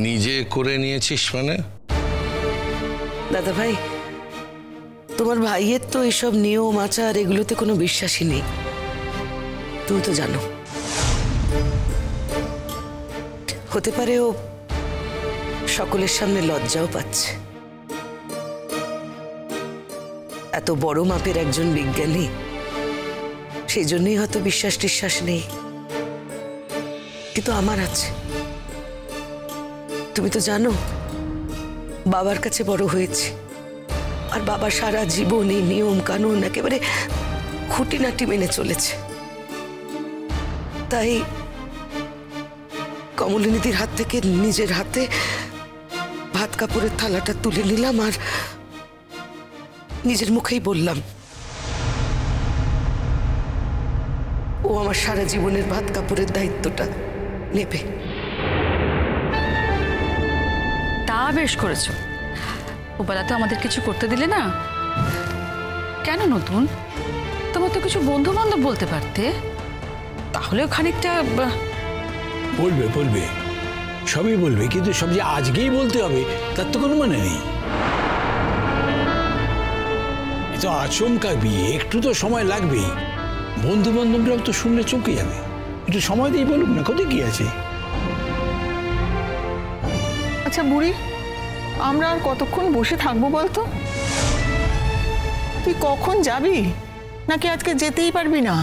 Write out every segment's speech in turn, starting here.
নিজে করে নিয়েছিস মানে? দাদা ভাই, তোমার ভাইয়ের তো এসব নিয়ম আচার এগুলোতে কোনো বিশ্বাসই নেই, তুমি তো জানো। হতে পারে ও সকলের সামনে লজ্জাও পাচ্ছে। এত বড় মাপের একজন বিজ্ঞানী, সেই জন্যই হয়তো বিশ্বাস টিশ্বাস নেই, কিন্তু আমার আছে। তুমি তো জানো বাবার কাছে বড় হয়েছি, আর বাবা সারা জীবন এই নিয়ম কানুন একেবারে খুঁটিনাটি মেনে চলেছে। তাই কমলিনীদির হাত থেকে নিজের হাতে ভাত কাপড়ের থালাটা তুলে নিলাম আর নিজের মুখেই বললাম ও আমার সারা জীবনের ভাত কাপড়ের দায়িত্বটা নেবে। তা বেশ করেছো, ও বেলা তো আমাদের কিছু করতে দিলে না। কেন নতুন, তোমার তো কিছু বন্ধু বান্ধব বলতে পারতে, তাহলেও খানিকটা। বলবে বলবে, সবই বলবে, কিন্তু সব যে আজকেই বলতে হবে তার তো কোনো মানে নেই। এ তো আচমকা বিয়ে, একটু তো সময় লাগবেই। বন্ধু বান্ধবরাও তো শুনলে চমকে যাবে। একটু সময় দিয়ে বলুক না, কোথায় কি আছে। আচ্ছা বুড়ি, আমরা আর কতক্ষণ বসে থাকবো বলতো? তুই কখন যাবি, নাকি আজকে যেতেই পারবি না?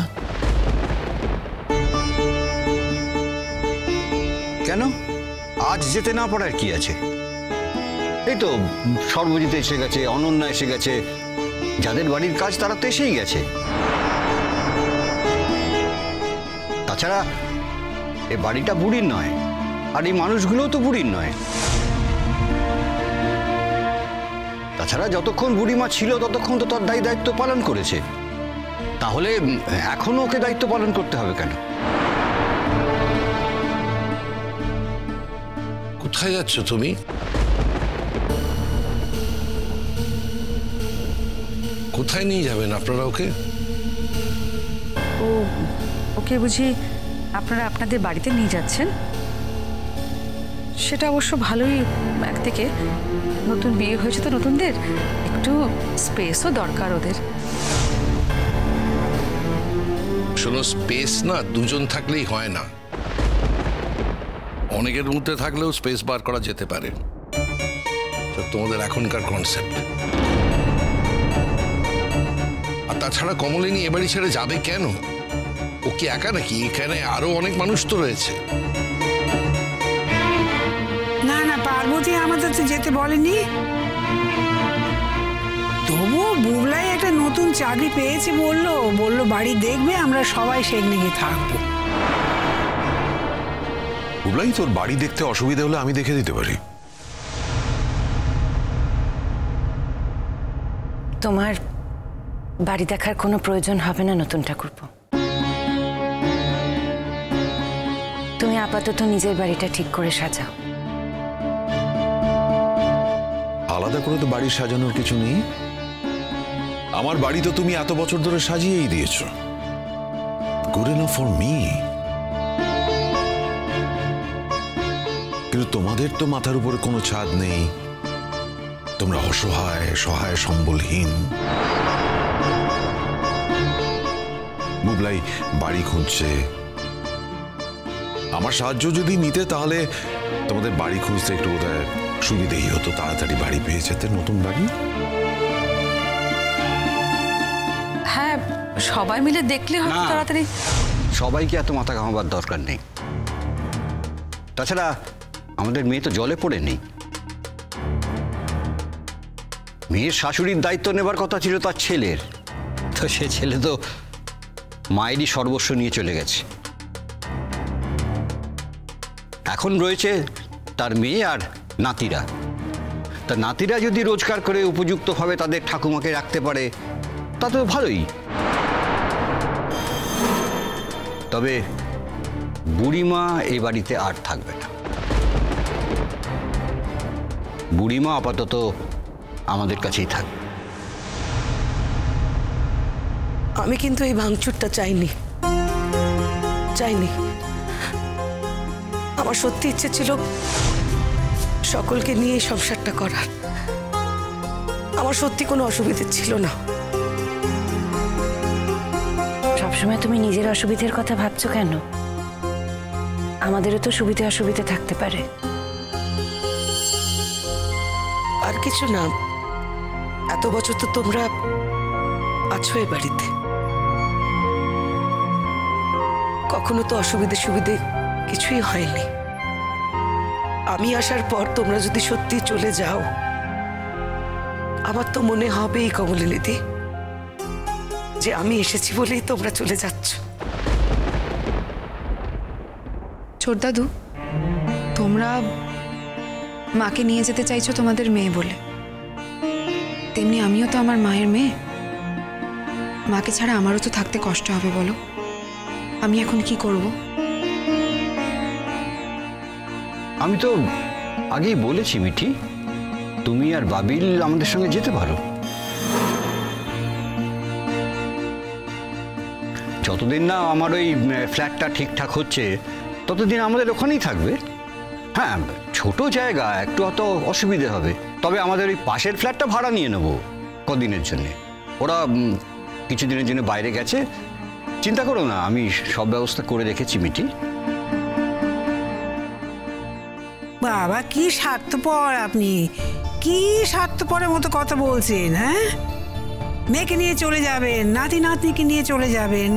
কেন আজ যেতে না পারার কি আছে? এই তো সর্বজিৎ এসে গেছে, অনন্যা এসে গেছে, যাদের বাড়ির কাজ তারা তো এসেই গেছে। তাছাড়া এ বাড়িটা বুড়ির নয়, আর এই মানুষগুলোও তো বুড়ির নয়। তাছাড়া যতক্ষণ বুড়িমা ছিল ততক্ষণ তো তার দায়িত্ব পালন করেছে, তাহলে এখনো ওকে দায়িত্ব পালন করতে হবে কেন? কোথায় যাচ্ছ তুমি? কোথায় নিয়ে যাবেন আপনারা ওকে? ওকে বুঝি আপনারা আপনাদের বাড়িতে নিয়ে যাচ্ছেন? সেটা অবশ্য ভালোই, একদিকে নতুন বিয়ে হয়েছে তো নতুনদের একটু স্পেসও দরকার ওদের। শোনো, স্পেস না দুজন থাকলেই হয় না, অনেকের মধ্যে থাকলেও স্পেস বার করা যেতে পারে। তোমাদের এখনকার কনসেপ্ট। আর তাছাড়া কমলিনী এ বাড়ি ছেড়ে যাবে কেন? ও কি একা নাকি? এখানে আরো অনেক মানুষ তো রয়েছে। না না, পার্বতী আমাদের তো যেতে বলেনি। তবুও বুবলাই একটা নতুন চাকরি পেয়েছে, বললো বাড়ি দেখবে, আমরা সবাই সেখানে গিয়ে থাকবো। বুবলাই, তোর বাড়ি দেখতে অসুবিধা হলে আমি দেখে দিতে পারি। তোমার বাড়ি দেখার কোনো প্রয়োজন হবে না নতুন ঠাকুরপো। তুমি আপাতত নিজের বাড়িটা ঠিক করে সাজাও। আলাদা করে তো বাড়ি সাজানোর কিছু নেই। আমার বাড়ি তো তুমি এত বছর ধরে সাজিয়েই দিয়েছো। Good enough for me. কিন্তু তোমাদের তো মাথার উপরে কোনো ছাদ নেই, তোমরা অসহায়, সহায় সম্বলহীন। বুবলাই বাড়ি খুঁজছে, আমার সাহায্য যদি নিতে তাহলে তোমাদের বাড়ি খুঁজতে একটু বোধহয় সুবিধেই হতো, তাড়াতাড়ি বাড়ি পেয়ে যেতে, নতুন বাড়ি। হ্যাঁ, সবাই মিলে দেখলে হয়তো তাড়াতাড়ি। সবাইকে এত মাথা ঘামাবার দরকার নেই। তাছাড়া আমাদের মেয়ে তো জলে পড়ে নেই। মেয়ের শাশুড়ির দায়িত্ব নেবার কথা ছিল তার ছেলের, তো সে ছেলে তো মায়েরই সর্বস্ব নিয়ে চলে গেছে। এখন রয়েছে তার মেয়ে আর নাতিরা। তা নাতিরা যদি রোজগার করে উপযুক্তভাবে তাদের ঠাকুমাকে রাখতে পারে তা তো ভালোই। তবে বুড়িমা এই বাড়িতে আর থাকবে না। বুড়িমা আপাতত আমাদের কাছেই থাকবে। আমি কিন্তু এই ভাঙচুরটা চাইনি। আমার সত্যি ইচ্ছে ছিল সকলকে নিয়ে এই সংসারটা করার আমার সত্যি কোনো অসুবিধে ছিল না। সবসময় তুমি নিজের অসুবিধার কথা ভাবছো কেন? আমাদেরও তো সুবিধা অসুবিধা থাকতে পারে। আর কিছু না, এত বছর তো তোমরা আছো এ বাড়িতে, কখনো তো অসুবিধে সুবিধে কিছুই হয়নি। আমি আসার পর তোমরা যদি সত্যি চলে যাও, আমার তো মনে হবেই কমলিনীদি যে আমি এসেছি বলেই তোমরা চলে যাচ্ছ। ছোট দাদু, তোমরা মাকে নিয়ে যেতে চাইছো তোমাদের মেয়ে বলে, তেমনি আমিও তো আমার মায়ের মেয়ে। মাকে ছাড়া আমারও তো থাকতে কষ্ট হবে, বলো। আমি এখন কি করব? আমি তো আগেই বলেছি মিঠি, তুমি আর বাবিল আমাদের সঙ্গে যেতে পারো। যতদিন না আমার ওই ফ্ল্যাটটা ঠিকঠাক হচ্ছে ততদিন আমাদের ওখানেই থাকবে। হ্যাঁ, ছোট জায়গা, একটু অত অসুবিধে হবে, তবে আমাদের ওই পাশের ফ্ল্যাটটা ভাড়া নিয়ে নেবো কদিনের জন্যে। ওরা কিছুদিনের জন্য বাইরে গেছে, চিন্তা করো না, আমি সব ব্যবস্থা করে রেখেছি মিঠি। বাবা কি স্বার্থপর আপনি, কি স্বার্থপরের মতো কথা বলছেন। হ্যাঁ, মেয়েকে নিয়ে চলে যাবেন, নাতি নাতনিকে নিয়ে চলে যাবেন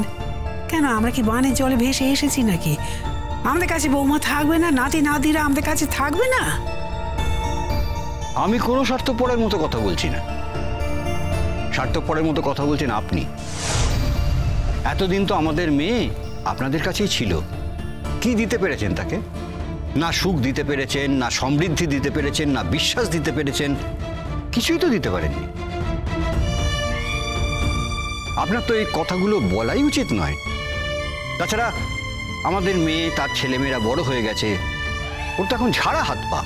কেন? আমরা কি বানের জলে ভেসে এসেছি নাকি? আমাদের কাছে বৌমা থাকবে না, নাতি নাতিরা আমাদের কাছে থাকবে না? আমি কোনো স্বার্থপরের মতো কথা বলছি না, স্বার্থপরের মতো কথা বলছেন আপনি। এতদিন তো আমাদের মেয়ে আপনাদের কাছেই ছিল, কি দিতে পেরেছেন তাকে? না সুখ দিতে পেরেছেন, না সমৃদ্ধি দিতে পেরেছেন, না বিশ্বাস দিতে পেরেছেন, কিছুই তো দিতে পারেননি। আপনার তো এই কথাগুলো বলাই উচিত নয়। তাছাড়া আমাদের মেয়ে, তার ছেলেমেয়েরা বড় হয়ে গেছে, ওর তো এখন ঝাড়া হাত পা,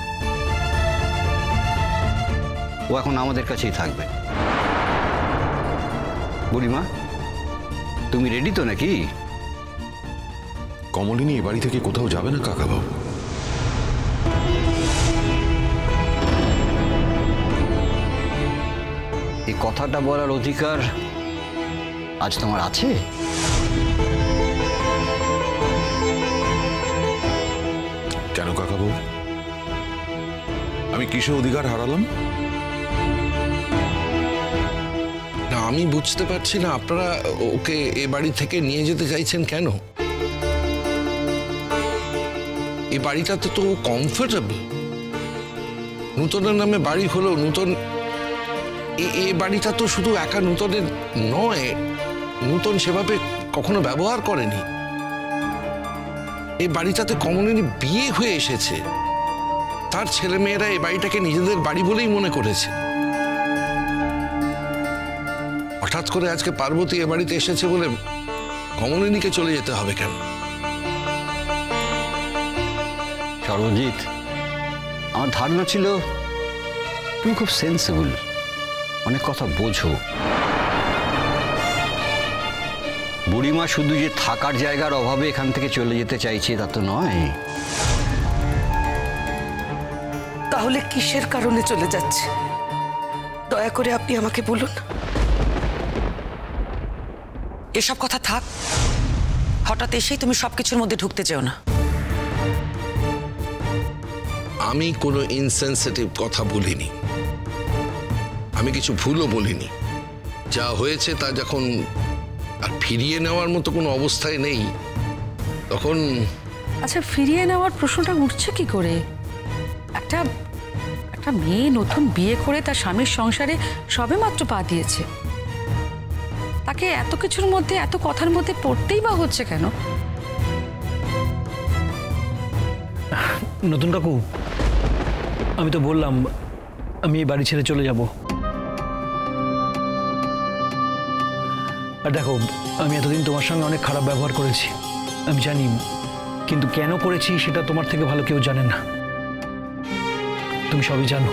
ও এখন আমাদের কাছেই থাকবে। বুড়িমা, তুমি রেডি তো নাকি? কমলিনী এ বাড়ি থেকে কোথাও যাবে না কাকাবাবু। এই কথাটা বলার অধিকার আজ তোমার আছে? কেন কাকাবাবু, আমি কিসে অধিকার হারালাম? না, আমি বুঝতে পারছি না আপনারা ওকে এ বাড়ি থেকে নিয়ে যেতে চাইছেন কেন? এই বাড়িটাতে তো কমফোর্টেবল। নূতনের নামে বাড়ি হলো, নূতন এই বাড়িটা তো শুধু একা নূতনের নয়, নূতন সেভাবে কখনো ব্যবহার করেনি। এই বাড়িটাতে কমলিনী বিয়ে হয়ে এসেছে, তার ছেলেমেয়েরা এই বাড়িটাকে নিজেদের বাড়ি বলেই মনে করেছে। হঠাৎ করে আজকে পার্বতী এ বাড়িতে এসেছে বলে কমলিনীকে চলে যেতে হবে কেন? সর্বজিৎ, আমার ধারণা ছিল তুমি খুব সেন্সিবল, অনেক কথা বোঝো। বুড়িমা শুধু যে থাকার জায়গার অভাবে এখান থেকে চলে যেতে চাইছে তা তো নয়। তাহলে কিসের কারণে চলে যাচ্ছে দয়া করে আপনি আমাকে বলুন। এসব কথা থাক, হঠাৎ এসেই তুমি সবকিছুর মধ্যে ঢুকতে চেও না। আমি কোনো ইনসেনসিটিভ কথা বলিনি, আমি কিছু ভুলও বলিনি। যা হয়েছে তা যখন আর ফিরিয়ে নেওয়ার মতো কোনো অবস্থায় নেই তখন। আচ্ছা, ফিরিয়ে নেওয়ার প্রশ্নটা উঠছে কি করে? একটা একটা মেয়ে নতুন বিয়ে করে তার স্বামীর সংসারে সবেমাত্র পা দিয়েছে, তাকে এত কিছুর মধ্যে, এত কথার মধ্যে পড়তেই বা হচ্ছে কেন? নতুন কাকু, আমি তো বললাম আমি এই বাড়ি ছেড়ে চলে যাব। আর দেখো, আমি এতদিন তোমার সঙ্গে অনেক খারাপ ব্যবহার করেছি, আমি জানি, কিন্তু কেন করেছি সেটা তোমার থেকে ভালো কেউ জানে না, তুমি সবই জানো।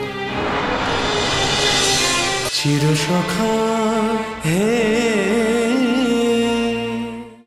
চিরসখা হে